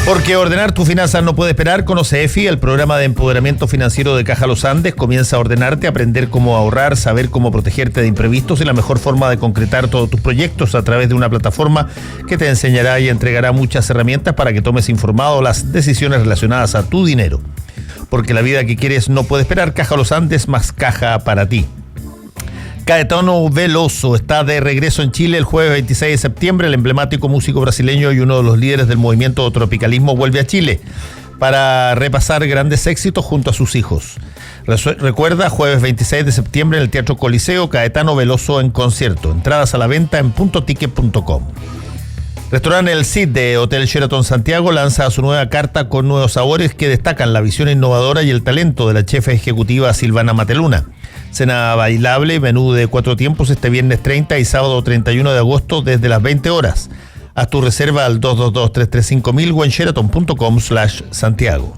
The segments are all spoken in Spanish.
Porque ordenar tus finanzas no puede esperar. Conoce EFI, el programa de empoderamiento financiero de Caja Los Andes. Comienza a ordenarte, aprender cómo ahorrar, saber cómo protegerte de imprevistos y la mejor forma de concretar todos tus proyectos a través de una plataforma que te enseñará y entregará muchas herramientas para que tomes informado las decisiones relacionadas a tu dinero. Porque la vida que quieres no puede esperar. Caja Los Andes, más caja para ti. Caetano Veloso está de regreso en Chile el jueves 26 de septiembre. El emblemático músico brasileño y uno de los líderes del movimiento tropicalismo vuelve a Chile para repasar grandes éxitos junto a sus hijos. Recuerda, jueves 26 de septiembre en el Teatro Coliseo, Caetano Veloso en concierto. Entradas a la venta en puntoticket.com. Restaurante El Cid de Hotel Sheraton Santiago lanza su nueva carta con nuevos sabores que destacan la visión innovadora y el talento de la chef ejecutiva Silvana Mateluna. Cena bailable, menú de 4 tiempos este viernes 30 y sábado 31 de agosto desde las 20 horas. Haz tu reserva al 222-335-1000 o en sheraton.com/Santiago.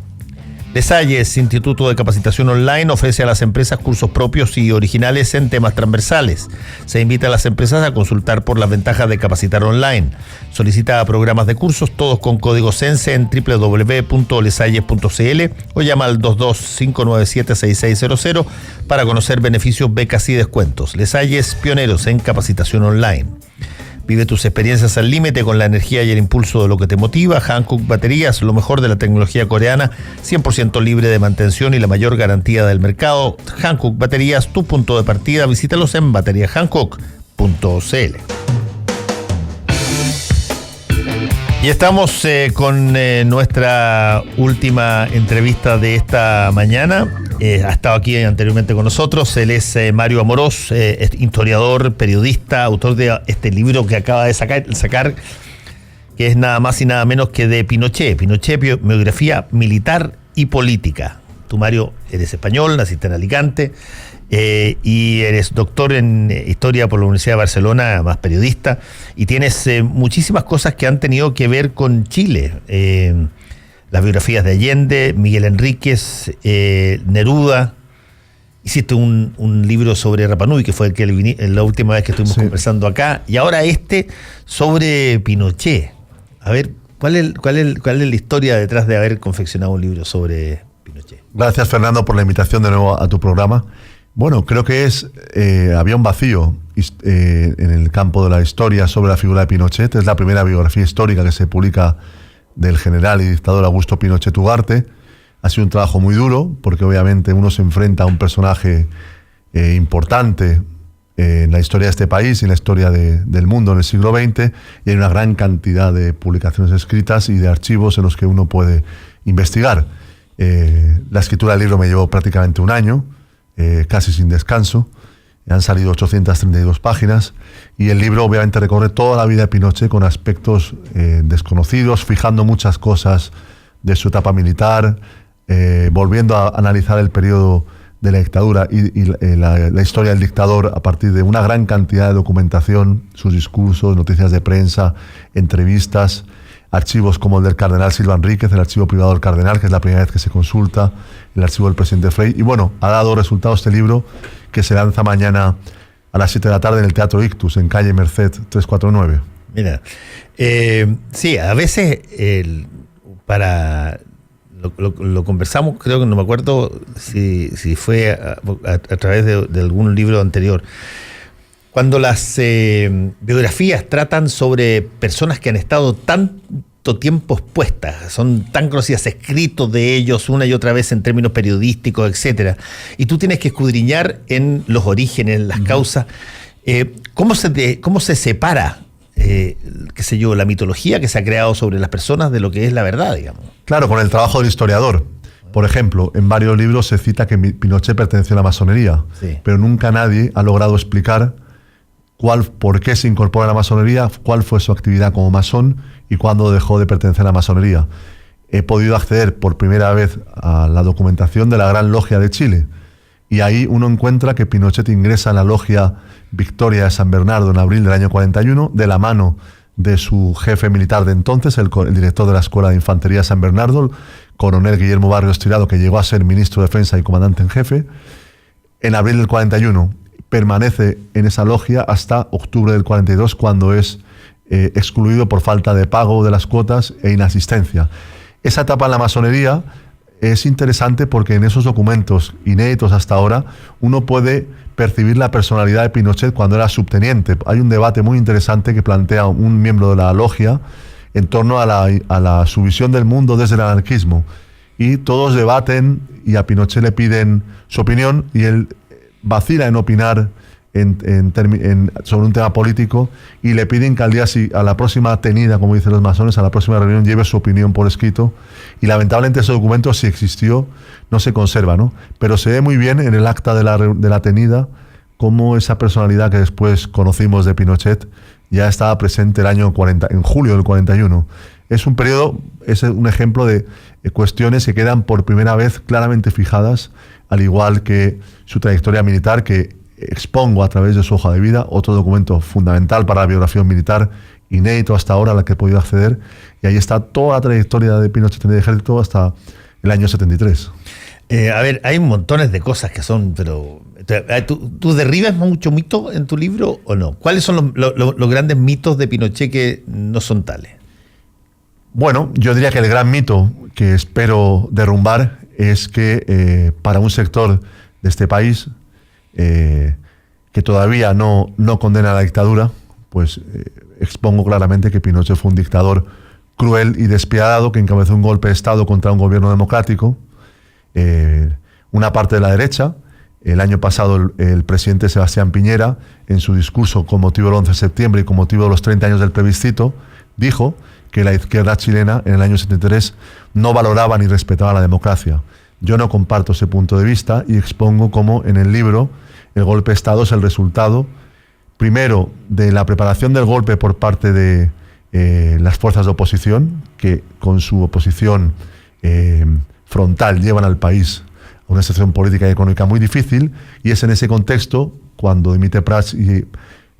Lesalles, Instituto de Capacitación Online, ofrece a las empresas cursos propios y originales en temas transversales. Se invita a las empresas a consultar por las ventajas de capacitar online. Solicita programas de cursos, todos con código CENSE en www.lesalles.cl o llama al 22-597-6600 para conocer beneficios, becas y descuentos. Lesalles, pioneros en capacitación online. Vive tus experiencias al límite con la energía y el impulso de lo que te motiva. Hankook Baterías, lo mejor de la tecnología coreana, 100% libre de mantención y la mayor garantía del mercado. Hankook Baterías, tu punto de partida. Visítalos en bateriahankook.cl. Y estamos con nuestra última entrevista de esta mañana. Ha estado aquí anteriormente con nosotros. Él es Mario Amorós, historiador, periodista, autor de este libro que acaba de sacar, que es nada más y nada menos que de Pinochet, biografía militar y política. Tú, Mario, eres español, naciste en Alicante y eres doctor en historia por la Universidad de Barcelona, además periodista, y tienes muchísimas cosas que han tenido que ver con Chile. Las biografías de Allende, Miguel Enríquez, Neruda. Hiciste un libro sobre Rapa Nui, que fue el que la última vez que estuvimos conversando acá, y ahora sobre Pinochet. A ver, ¿cuál es la historia detrás de haber confeccionado un libro sobre Pinochet? Gracias, Fernando, por la invitación de nuevo a tu programa. Bueno, creo que había un vacío en el campo de la historia sobre la figura de Pinochet. Es la primera biografía histórica que se publica del general y dictador Augusto Pinochet Ugarte. Ha sido un trabajo muy duro, porque obviamente uno se enfrenta a un personaje importante en la historia de este país y en la historia del mundo en el siglo XX, y hay una gran cantidad de publicaciones escritas y de archivos en los que uno puede investigar. La escritura del libro me llevó prácticamente un año, casi sin descanso. Han salido 832 páginas y el libro obviamente recorre toda la vida de Pinochet con aspectos desconocidos, fijando muchas cosas de su etapa militar, volviendo a analizar el periodo de la dictadura y la historia del dictador a partir de una gran cantidad de documentación, sus discursos, noticias de prensa, entrevistas, archivos como el del cardenal Silva Enríquez, el archivo privado del cardenal, que es la primera vez que se consulta, el archivo del presidente Frei. Y bueno, ha dado resultados este libro, que se lanza mañana a las 7 de la tarde en el Teatro Ictus, en calle Merced 349. Mira, sí, a veces lo conversamos, creo que no me acuerdo si fue a través de algún libro anterior. Cuando las biografías tratan sobre personas que han estado tanto tiempo expuestas, son tan conocidas, escritos de ellos una y otra vez en términos periodísticos, etcétera, y tú tienes que escudriñar en los orígenes, en las causas, ¿cómo se separa, la mitología que se ha creado sobre las personas de lo que es la verdad, digamos? Claro, con el trabajo del historiador. Por ejemplo, en varios libros se cita que Pinochet perteneció a la masonería, pero nunca nadie ha logrado explicar por qué se incorpora a la masonería, cuál fue su actividad como masón y cuándo dejó de pertenecer a la masonería. He podido acceder por primera vez a la documentación de la Gran Logia de Chile, y ahí uno encuentra que Pinochet ingresa en la Logia Victoria de San Bernardo en abril del año 41, de la mano de su jefe militar de entonces, el director de la Escuela de Infantería de San Bernardo, coronel Guillermo Barrios Tirado, que llegó a ser ministro de Defensa y comandante en jefe. En abril del 41 permanece en esa logia hasta octubre del 42, cuando es excluido por falta de pago de las cuotas e inasistencia. Esa etapa en la masonería es interesante porque en esos documentos inéditos hasta ahora uno puede percibir la personalidad de Pinochet cuando era subteniente. Hay un debate muy interesante que plantea un miembro de la logia en torno a su visión del mundo desde el anarquismo. Y todos debaten y a Pinochet le piden su opinión y él vacila en opinar sobre un tema político y le piden que a la próxima tenida, como dicen los masones, a la próxima reunión lleve su opinión por escrito, y lamentablemente ese documento, si existió, no se conserva, ¿no? Pero se ve muy bien en el acta de la tenida cómo esa personalidad que después conocimos de Pinochet ya estaba presente en julio del 41. Es un periodo, es un ejemplo de cuestiones que quedan por primera vez claramente fijadas, al igual que su trayectoria militar, que expongo a través de su hoja de vida, otro documento fundamental para la biografía militar, inédito hasta ahora, a la que he podido acceder, y ahí está toda la trayectoria de Pinochet en el ejército hasta el año 73. A ver, hay montones de cosas que son, pero ¿tú derribas mucho mito en tu libro o no? ¿Cuáles son los grandes mitos de Pinochet que no son tales? Bueno, yo diría que el gran mito que espero derrumbar es que para un sector de este país que todavía no condena la dictadura, pues expongo claramente que Pinochet fue un dictador cruel y despiadado que encabezó un golpe de Estado contra un gobierno democrático. Una parte de la derecha, el año pasado el presidente Sebastián Piñera, en su discurso con motivo del 11 de septiembre y con motivo de los 30 años del plebiscito, dijo que la izquierda chilena en el año 73 no valoraba ni respetaba la democracia. Yo no comparto ese punto de vista y expongo cómo en el libro el golpe de Estado es el resultado, primero, de la preparación del golpe por parte de las fuerzas de oposición, que con su oposición frontal llevan al país a una situación política y económica muy difícil, y es en ese contexto cuando dimite Prats y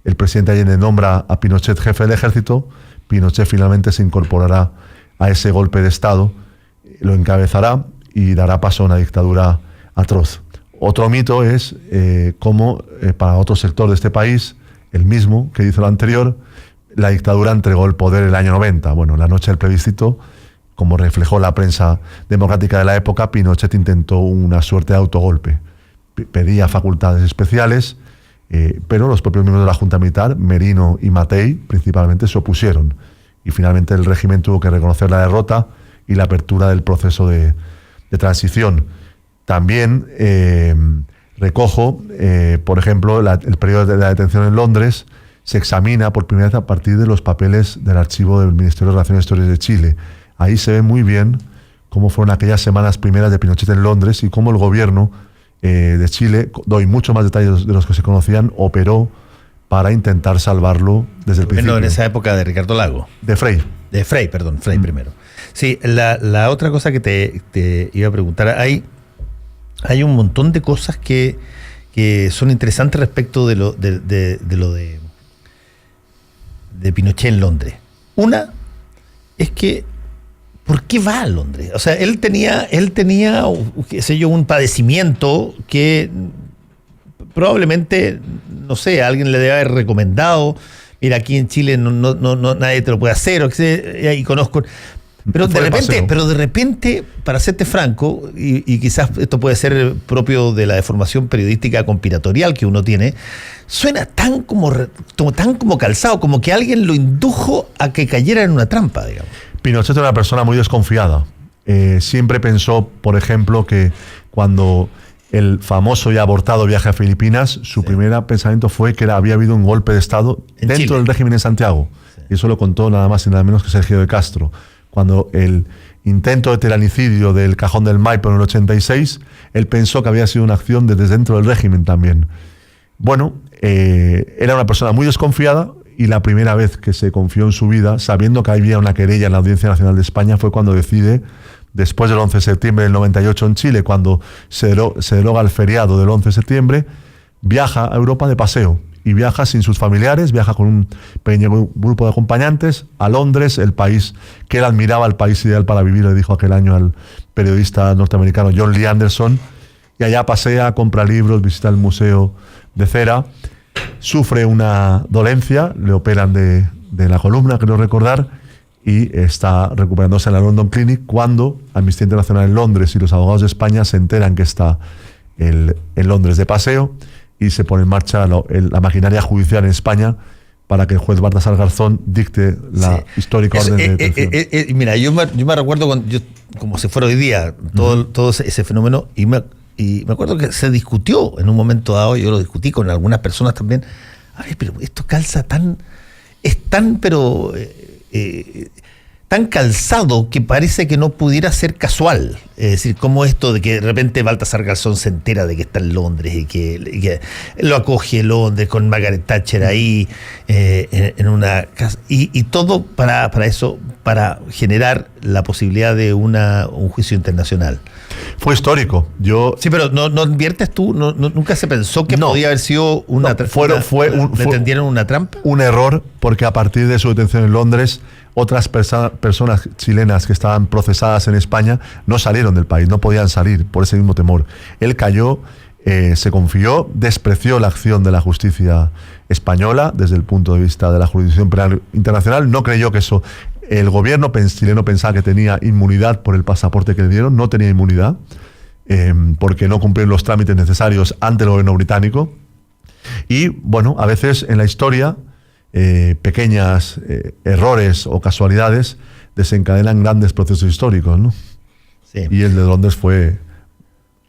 el presidente Allende nombra a Pinochet jefe del ejército. Pinochet finalmente se incorporará a ese golpe de Estado, lo encabezará y dará paso a una dictadura atroz. Otro mito es cómo para otro sector de este país, el mismo que dice lo anterior, la dictadura entregó el poder en el año 90. Bueno, la noche del plebiscito, como reflejó la prensa democrática de la época, Pinochet intentó una suerte de autogolpe. Pedía facultades especiales, pero los propios miembros de la Junta Militar, Merino y Matei, principalmente, se opusieron. Y finalmente el régimen tuvo que reconocer la derrota y la apertura del proceso de transición. También recojo, por ejemplo, el periodo de la detención en Londres se examina por primera vez a partir de los papeles del archivo del Ministerio de Relaciones Exteriores de Chile. Ahí se ve muy bien cómo fueron aquellas semanas primeras de Pinochet en Londres y cómo el gobierno de Chile, doy mucho más detalles de los que se conocían, operó para intentar salvarlo desde el principio. Bueno, en esa época de Ricardo Lago. De Frei. De Frei, perdón, Frei primero. Sí, la otra cosa que te iba a preguntar, hay un montón de cosas que son interesantes respecto de lo de Pinochet en Londres. Una es que, ¿por qué va a Londres? O sea, él tenía, qué sé yo, un padecimiento que probablemente, no sé, alguien le debe haber recomendado. Mira, aquí en Chile no nadie te lo puede hacer, y conozco. Pero de repente, para serte franco, y quizás esto puede ser propio de la deformación periodística conspiratorial que uno tiene, suena tan como calzado, como que alguien lo indujo a que cayera en una trampa, digamos. Pinochet era una persona muy desconfiada. Siempre pensó, por ejemplo, que cuando el famoso y abortado viaje a Filipinas, su primer pensamiento fue que había habido un golpe de Estado dentro Chile. Del régimen en Santiago. Sí. Y eso lo contó nada más y nada menos que Sergio de Castro. Cuando el intento de tiranicidio del Cajón del Maipo en el 86, él pensó que había sido una acción desde dentro del régimen también. Bueno, era una persona muy desconfiada y la primera vez que se confió en su vida, sabiendo que había una querella en la Audiencia Nacional de España, fue cuando decide, después del 11 de septiembre del 98 en Chile, cuando se deroga el feriado del 11 de septiembre, viaja a Europa de paseo. Y viaja sin sus familiares, viaja con un pequeño grupo de acompañantes a Londres, el país que él admiraba, el país ideal para vivir, le dijo aquel año al periodista norteamericano John Lee Anderson, y allá pasea, compra libros, visita el Museo de Cera, sufre una dolencia, le operan de la columna, creo recordar, y está recuperándose en la London Clinic cuando Amnistía Internacional en Londres y los abogados de España se enteran que está en Londres de paseo y se pone en marcha la maquinaria judicial en España para que el juez Baltasar Garzón dicte la histórica orden de detención. Mira, yo me recuerdo como si fuera hoy día todo ese fenómeno y me acuerdo que se discutió en un momento dado, yo lo discutí con algunas personas también. Ay, pero esto calza tan calzado que parece que no pudiera ser casual. Es decir, como esto de que de repente Baltasar Garzón se entera de que está en Londres y que lo acoge Londres con Margaret Thatcher ahí en una casa. Y todo para eso, para generar la posibilidad de un juicio internacional. Fue histórico. Sí, pero ¿no adviertes tú? ¿Nunca se pensó que podía haber sido una trampa? ¿Le tendieron una trampa? Un error, porque a partir de su detención en Londres, otras personas chilenas que estaban procesadas en España no salieron del país, no podían salir por ese mismo temor. Él cayó, se confió, despreció la acción de la justicia española desde el punto de vista de la jurisdicción penal internacional, no creyó que eso... El gobierno chileno pensaba que tenía inmunidad por el pasaporte que le dieron, no tenía inmunidad, porque no cumplieron los trámites necesarios ante el gobierno británico. Y bueno, a veces en la historia, pequeños errores o casualidades desencadenan grandes procesos históricos, ¿no? Sí. Y el de Londres fue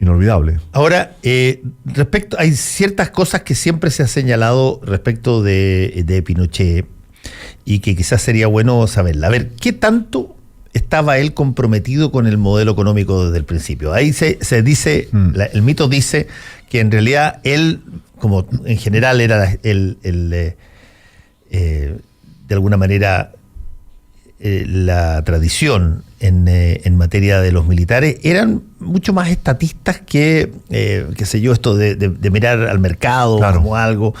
inolvidable. Ahora, hay ciertas cosas que siempre se ha señalado respecto de Pinochet, y que quizás sería bueno saberla. A ver, ¿qué tanto estaba él comprometido con el modelo económico desde el principio? Ahí se dice, el mito dice que en realidad él, como en general era de alguna manera la tradición en materia de los militares, eran mucho más estatistas que, qué sé yo, esto de mirar al mercado como algo.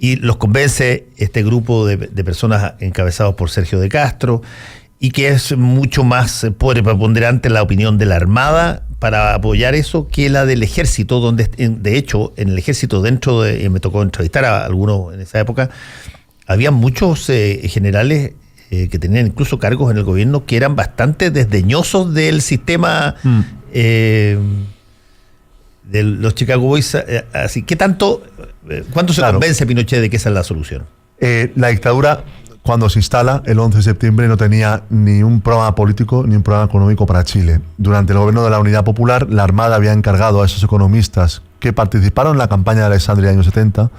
Y los convence este grupo de personas encabezados por Sergio de Castro, y que es mucho más preponderante la opinión de la Armada para apoyar eso que la del Ejército, donde de hecho en el Ejército me tocó entrevistar a algunos en esa época, había muchos generales que tenían incluso cargos en el gobierno que eran bastante desdeñosos del sistema de los Chicago Boys. Así, ¿cuánto se convence Pinochet de que esa es la solución? La dictadura, cuando se instala el 11 de septiembre, no tenía ni un programa político ni un programa económico para Chile. Durante el gobierno de la Unidad Popular, la Armada había encargado a esos economistas que participaron en la campaña de Alessandria en los años 70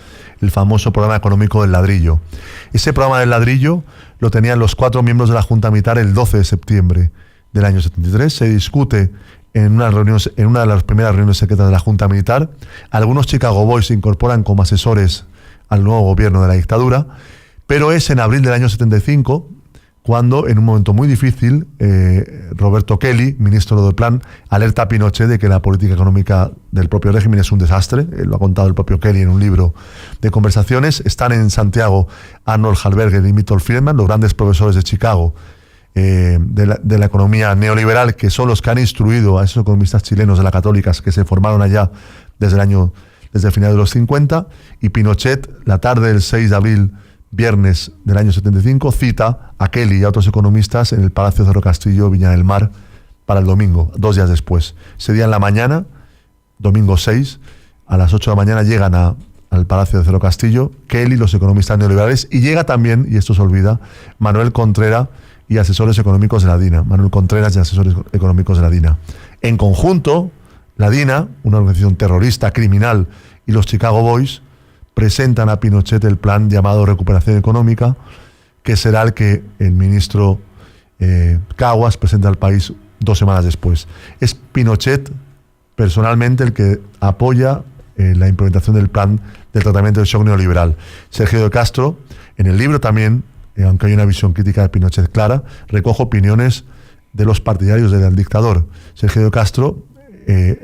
el famoso programa económico del ladrillo. Ese programa del ladrillo lo tenían los 4 miembros de la Junta Militar el 12 de septiembre del año 73. Se discute en una de las primeras reuniones secretas de la Junta Militar. Algunos Chicago Boys se incorporan como asesores al nuevo gobierno de la dictadura, pero es en abril del año 75 cuando, en un momento muy difícil, Roberto Kelly, ministro del Plan, alerta a Pinochet de que la política económica del propio régimen es un desastre. Lo ha contado el propio Kelly en un libro de conversaciones. Están en Santiago Arnold Halberger y Milton Friedman, los grandes profesores de Chicago, de la economía neoliberal, que son los que han instruido a esos economistas chilenos de la Católica que se formaron allá desde el final de los 50, y Pinochet, la tarde del 6 de abril, viernes del año 75, cita a Kelly y a otros economistas en el Palacio Cerro Castillo, Viña del Mar, para el domingo, 2 días después. Ese día en la mañana, domingo 6, a las 8 de la mañana llegan al Palacio de Cerro Castillo, Kelly, los economistas neoliberales, y llega también, y esto se olvida, Manuel Contreras y asesores económicos de la DINA. Manuel Contreras y asesores económicos de la DINA. En conjunto, la DINA, una organización terrorista, criminal, y los Chicago Boys presentan a Pinochet el plan llamado Recuperación Económica, que será el que el ministro Caguas presenta al país 2 semanas después. Es Pinochet personalmente el que apoya la implementación del plan del tratamiento del shock neoliberal. Sergio de Castro, en el libro también, aunque hay una visión crítica de Pinochet clara, recoge opiniones de los partidarios del dictador. Sergio de Castro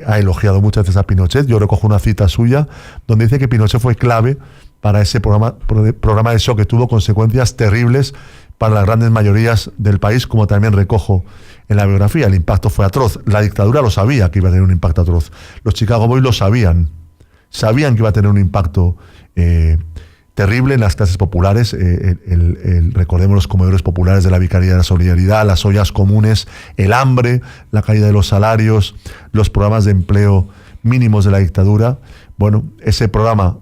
ha elogiado muchas veces a Pinochet. Yo recojo una cita suya donde dice que Pinochet fue clave para ese programa de shock que tuvo consecuencias terribles para las grandes mayorías del país, como también recojo en la biografía. El impacto fue atroz. La dictadura lo sabía que iba a tener un impacto atroz. Los Chicago Boys lo sabían que iba a tener un impacto terrible en las clases populares. Recordemos los comedores populares de la Vicaría de la Solidaridad, las ollas comunes, el hambre, la caída de los salarios, los programas de empleo mínimos de la dictadura. Bueno, ese programa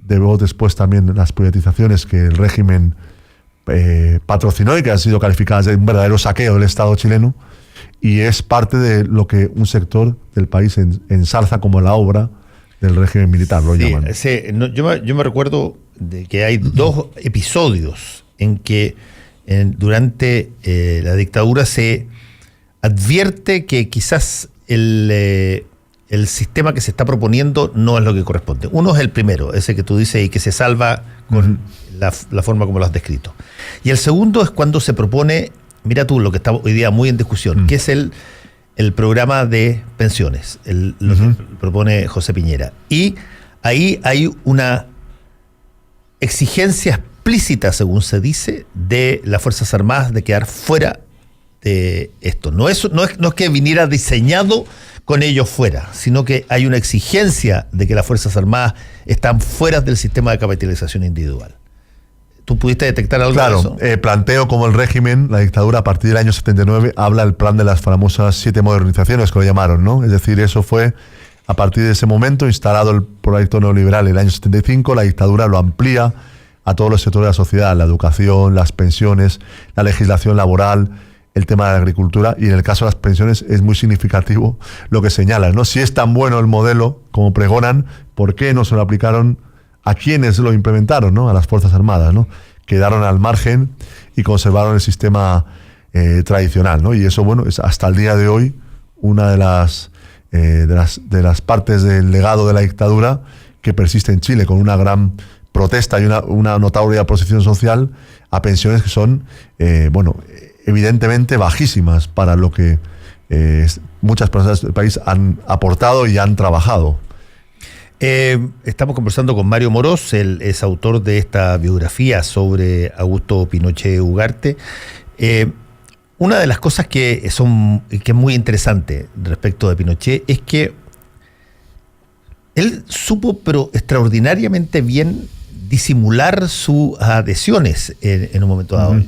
llevó después también las privatizaciones que el régimen patrocinó y que han sido calificadas de un verdadero saqueo del Estado chileno, y es parte de lo que un sector del país ensalza como la obra del régimen militar, lo llaman. Sí, yo me recuerdo de que hay 2 episodios en que durante la dictadura se advierte que quizás el sistema que se está proponiendo no es lo que corresponde. Uno es el primero, ese que tú dices y que se salva con la forma como lo has descrito. Y el segundo es cuando se propone, mira tú, lo que está hoy día muy en discusión, que es el programa de pensiones, lo que propone José Piñera. Y ahí hay una exigencia explícita, según se dice, de las Fuerzas Armadas de quedar fuera de esto. No es que viniera diseñado con ellos fuera, sino que hay una exigencia de que las Fuerzas Armadas están fuera del sistema de capitalización individual. ¿Tú pudiste detectar algo de eso? Claro, planteo como el régimen, la dictadura, a partir del año 79, habla el plan de las famosas 7 modernizaciones, que lo llamaron, ¿no? Es decir, eso fue, a partir de ese momento, instalado el proyecto neoliberal en el año 75, la dictadura lo amplía a todos los sectores de la sociedad, la educación, las pensiones, la legislación laboral, el tema de la agricultura, y en el caso de las pensiones es muy significativo lo que señalan, ¿no? Si es tan bueno el modelo como pregonan, ¿por qué no se lo aplicaron a quienes lo implementaron, ¿no? A las Fuerzas Armadas, ¿no? Quedaron al margen y conservaron el sistema tradicional, ¿no? Y eso, bueno, es hasta el día de hoy una de las partes del legado de la dictadura que persiste en Chile, con una gran protesta y una notable oposición social a pensiones que son, evidentemente bajísimas para lo que muchas personas del país han aportado y han trabajado. Estamos conversando con Mario Morós, él es autor de esta biografía sobre Augusto Pinochet Ugarte. Una de las cosas que es muy interesante respecto de Pinochet es que él supo, pero extraordinariamente bien, disimular sus adhesiones en un momento dado.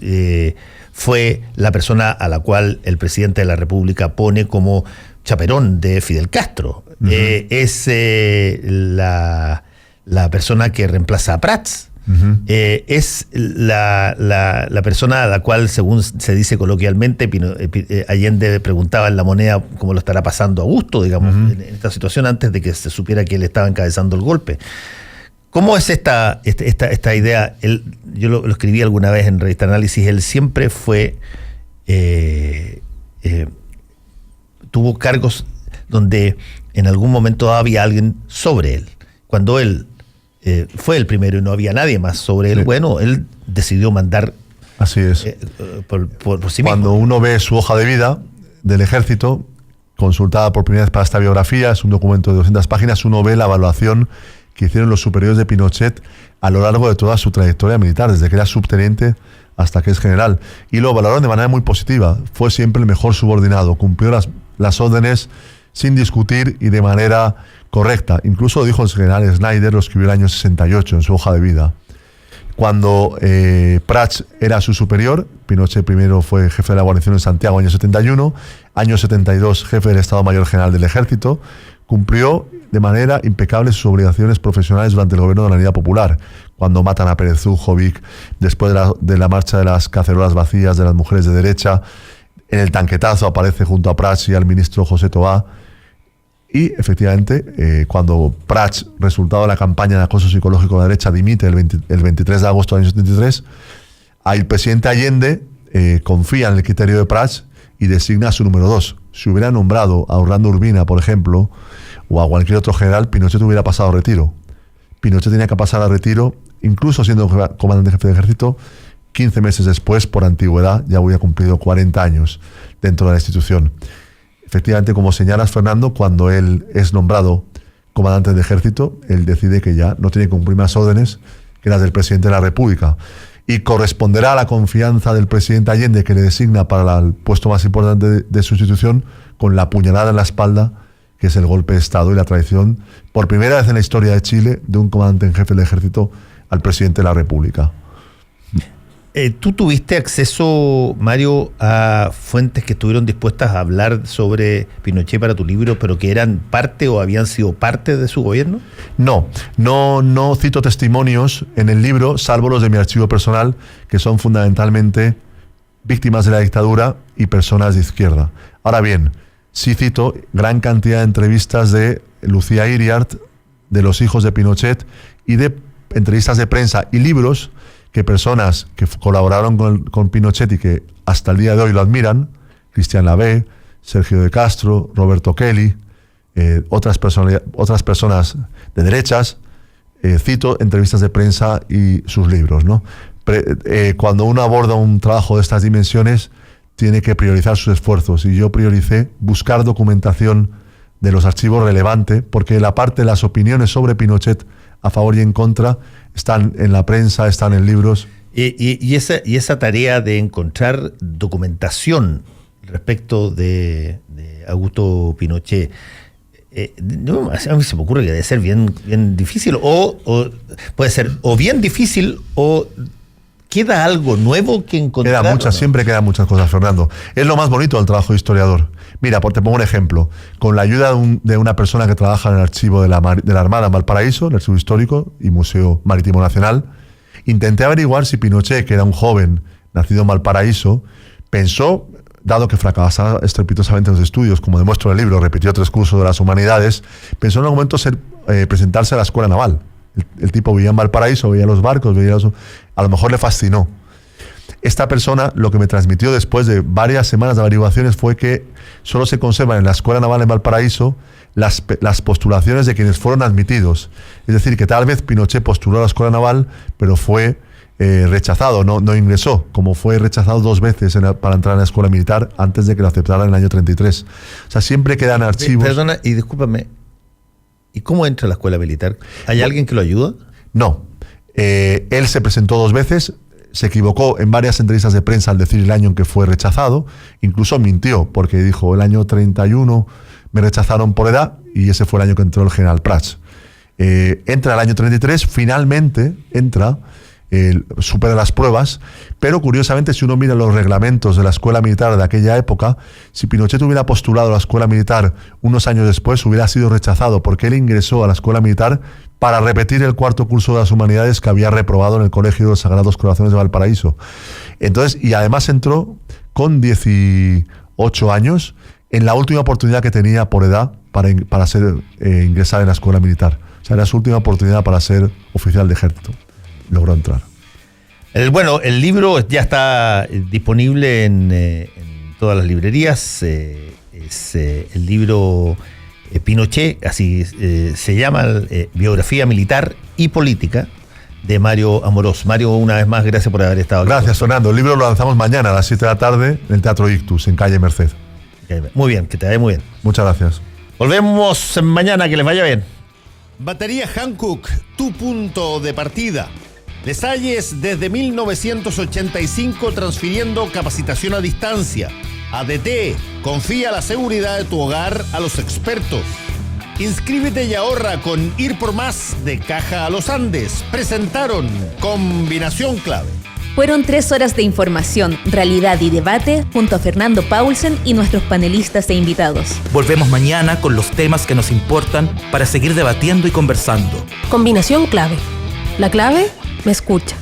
Fue la persona a la cual el presidente de la República pone como chaperón de Fidel Castro. Es la persona que reemplaza a Prats. Es la persona a la cual, según se dice coloquialmente, Allende preguntaba en La Moneda cómo lo estará pasando Augusto, digamos, en esta situación, antes de que se supiera que él estaba encabezando el golpe. ¿Cómo es esta idea? Yo lo escribí alguna vez en Revista Análisis. Él siempre fue tuvo cargos donde en algún momento había alguien sobre él. Cuando él fue el primero y no había nadie más sobre él, bueno, él decidió mandar. Así es. Por sí mismo. Cuando uno ve su hoja de vida del ejército, consultada por primera vez para esta biografía, es un documento de 200 páginas, uno ve la evaluación que hicieron los superiores de Pinochet a lo largo de toda su trayectoria militar, desde que era subteniente hasta que es general. Y lo valoraron de manera muy positiva. Fue siempre el mejor subordinado, cumplió las órdenes sin discutir y de manera correcta. Incluso lo dijo el general Snyder, lo escribió en el año 68 en su hoja de vida. Cuando Prats era su superior, Pinochet primero fue jefe de la guarnición en Santiago, año 71, año 72 jefe del Estado Mayor General del Ejército, cumplió de manera impecable sus obligaciones profesionales durante el gobierno de la Unidad Popular, cuando matan a Pérez Jovic, después de la marcha de las cacerolas vacías de las mujeres de derecha, en el tanquetazo aparece junto a Prats y al ministro José Toá, y efectivamente cuando Prats, resultado de la campaña de acoso psicológico de la derecha, dimite el 23 de agosto del año 73, el presidente Allende confía en el criterio de Prats y designa a su número 2. Si hubiera nombrado a Orlando Urbina, por ejemplo, o a cualquier otro general, Pinochet hubiera pasado a retiro. Pinochet tenía que pasar a retiro, incluso siendo comandante jefe de ejército, 15 meses después, por antigüedad, ya hubiera cumplido 40 años dentro de la institución. Efectivamente, como señalas, Fernando, cuando él es nombrado comandante de ejército, él decide que ya no tiene que cumplir más órdenes que las del presidente de la República. Y corresponderá a la confianza del presidente Allende, que le designa para el puesto más importante de su institución, con la puñalada en la espalda, que es el golpe de Estado y la traición, por primera vez en la historia de Chile, de un comandante en jefe del ejército al presidente de la República. ¿Tú tuviste acceso, Mario, a fuentes que estuvieron dispuestas a hablar sobre Pinochet para tu libro, pero que eran parte o habían sido parte de su gobierno? No cito testimonios en el libro, salvo los de mi archivo personal, que son fundamentalmente víctimas de la dictadura y personas de izquierda. Ahora bien, sí cito gran cantidad de entrevistas de Lucía Iriart, de los hijos de Pinochet, y de entrevistas de prensa y libros que personas que colaboraron con Pinochet y que hasta el día de hoy lo admiran, Cristian Labé, Sergio de Castro, Roberto Kelly, otras personas de derechas, cito entrevistas de prensa y sus libros, ¿no? Cuando uno aborda un trabajo de estas dimensiones, tiene que priorizar sus esfuerzos, y yo prioricé buscar documentación de los archivos relevante, porque la parte de las opiniones sobre Pinochet a favor y en contra están en la prensa, están en libros. Y esa tarea de encontrar documentación respecto de Augusto Pinochet, a mí se me ocurre que debe ser bien difícil, o puede ser o bien difícil, o ¿queda algo nuevo que encontrar? Siempre quedan muchas cosas, Fernando. Es lo más bonito del trabajo de historiador. Mira, te pongo un ejemplo. Con la ayuda de una persona que trabaja en el archivo de la Armada en Valparaíso, el Archivo Histórico y Museo Marítimo Nacional, intenté averiguar si Pinochet, que era un joven nacido en Valparaíso, pensó, dado que fracasaba estrepitosamente en los estudios, como demuestro en el libro, repitió 3 cursos de las humanidades, pensó en algún momento presentarse a la Escuela Naval. El tipo vivía en Valparaíso, veía los barcos, a lo mejor le fascinó. Esta persona, lo que me transmitió después de varias semanas de averiguaciones, fue que solo se conservan en la Escuela Naval en Valparaíso las postulaciones de quienes fueron admitidos. Es decir, que tal vez Pinochet postuló a la Escuela Naval, pero fue rechazado, no ingresó, como fue rechazado 2 veces para entrar en la Escuela Militar antes de que lo aceptaran en el año 33. O sea, siempre quedan archivos. Perdona, y discúlpame, ¿y cómo entra a la Escuela Militar? ¿Hay alguien que lo ayuda? No. Él se presentó 2 veces, se equivocó en varias entrevistas de prensa al decir el año en que fue rechazado, incluso mintió, porque dijo el año 31 me rechazaron por edad, y ese fue el año que entró el general Prats. Entra el año 33, finalmente entra, supera las pruebas, pero curiosamente, si uno mira los reglamentos de la Escuela Militar de aquella época, si Pinochet hubiera postulado a la Escuela Militar unos años después, hubiera sido rechazado, porque él ingresó a la Escuela Militar para repetir el 4º curso de las humanidades que había reprobado en el Colegio de los Sagrados Corazones de Valparaíso. Entonces, y además entró con 18 años, en la última oportunidad que tenía por edad para ingresar en la Escuela Militar. O sea, era su última oportunidad para ser oficial de ejército. Logró entrar. El libro ya está disponible en todas las librerías. Es el libro Pinochet, así se llama, Biografía Militar y Política, de Mario Amorós. Mario, una vez más, gracias por haber estado aquí. Gracias, Fernando. El libro lo lanzamos mañana a las 7 de la tarde en el Teatro Ictus, en calle Merced. Muy bien, que te vaya muy bien. Muchas gracias. Volvemos mañana, que les vaya bien. Batería Hankook, tu punto de partida. Detalles desde 1985, transfiriendo capacitación a distancia. ADT, confía la seguridad de tu hogar a los expertos. Inscríbete y ahorra con Ir por Más de Caja Los Andes. Presentaron Combinación Clave. Fueron 3 horas de información, realidad y debate junto a Fernando Paulsen y nuestros panelistas e invitados. Volvemos mañana con los temas que nos importan para seguir debatiendo y conversando. Combinación Clave. La clave me escucha.